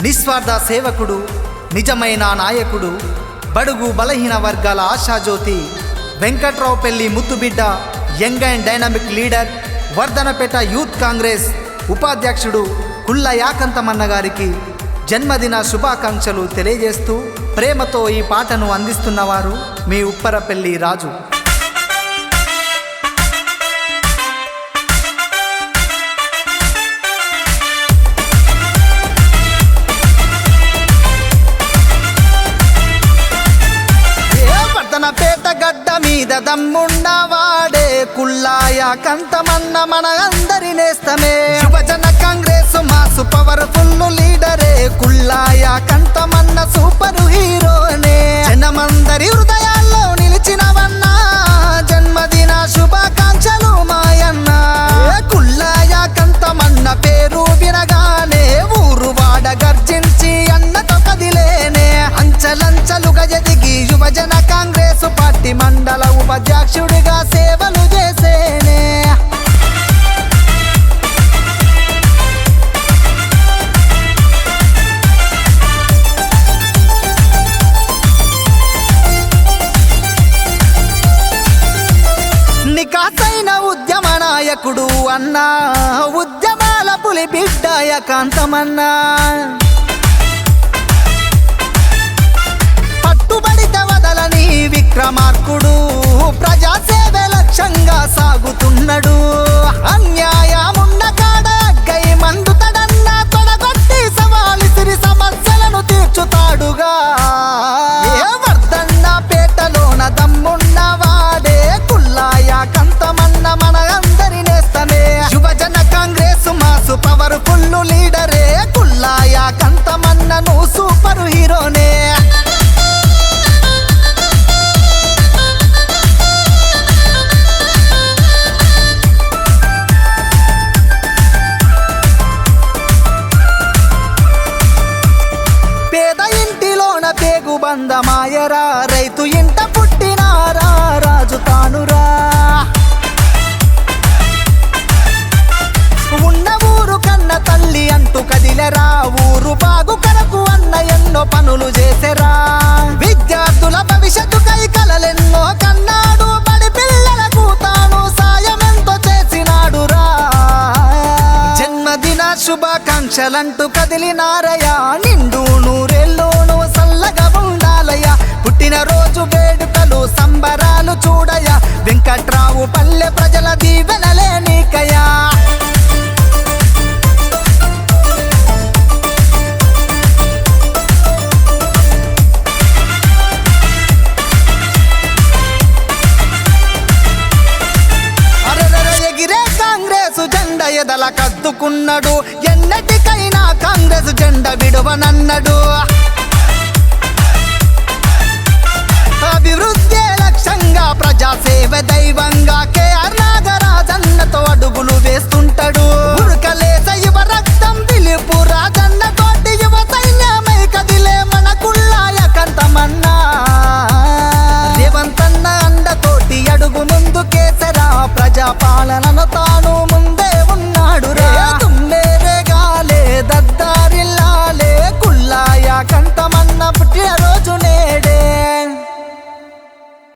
నిస్వార్థ సేవకుడు, నిజమైన నాయకుడు, బడుగు బలహీన వర్గాల ఆశాజ్యోతి వెంకట్రావుపల్లి ముద్దుబిడ్డ, young and dynamic leader, Wardhannapet youth Congress ఉపాధ్యక్షుడు కుళ్ళ యాకంతమన్న గారికి జన్మదిన శుభాకాంక్షలు తెలియజేస్తూ ప్రేమతో ఈ పాటను అందిస్తున్నవారు మీ ఉప్పరపల్లి రాజు. వర్ధనపేట గడ్డ మీద దమ్మున్నవాడే కుళ్ళాయ కంతమన్న మన అందరి నేస్తమే. యువజన కాంగ్రెస్ మాసు పవర్ఫుల్ లీడరే కుళ్ళాయ కంతమన్న సూపర్ హీరోనే. జనమందరి హృదయాల్లో నిలిచినవన్న జన్మదిన శుభాకాంక్షలు మాయన్న. కుళ్ళాయ కంతమన్న పేరు వినగానే ఊరు వాడ గర్జించి అన్నతో కదిలేనే. అంచలంచలుగా ఎదిగి యువజన కాంగ్రెస్ పార్టీ మండల ఉపాధ్యక్షుడిగా సేవలు చేసేనే. నికాసైన ఉద్యమ నాయకుడు అన్నా, ఉద్యమాల పులి బిడ్డాయ కాంతమన్నా. పట్టుబడితే వదలని విక్రమార్కుడు, ప్రజాసేవే లక్ష్యంగా సాగుతున్నాడు. అన్యాయమున్న కాడ అగ్గై మండుతడన్న తొడగొట్టి సవాలిసిరి సమస్యలను తీర్చుతాడుగా. వర్ధన్న పేటలోన దమ్మున్న వాడే కుళ్ళాయ కంతమన్న మన అందరి నేస్తమే. యువజన కాంగ్రెస్ మాసు పవర్ఫుల్ లీడరే కుళ్ళాయ కంతమన్నను సూపర్ హీరోనే. పేద ఇంటిలోన పేగు బంధమాయరా, రైతు ఇంట పుట్టినారా రాజు తానురా. ఉన్న ఊరు కన్న తల్లి అంటూ కదిలెరా, ఊరు బాగు కరకు అన్న ఎన్నో పనులు చేసెరా. విద్యార్థుల భవిష్యత్తు కై కలలెన్నో కన్నాడు, బడి పిల్లలకు తాను సాయమెంతో చేసినాడురా. జన్మదిన శుభాకాంక్షలంటూ కదిలినారయ్యా, నిండు నూరేళ్ళోను సల్లగా ఉండాలయ్యా. పుట్టినరోజు వేడుకలు సంబరాలు చూడయ్యా, వెంకట్రావు పల్లె ప్రజల దీవెనలే నీకయ్యా. ఎగిరే కాంగ్రెస్ జెండా ఎదల కద్దుకున్నాడు, ఎన్నటికైనా కాంగ్రెస్ జెండా విడువనన్నాడు. అభివృద్ధి లక్ష్యంగా ప్రజాసేవ దైవంగా కేఆర్ నాగరాజన్నతో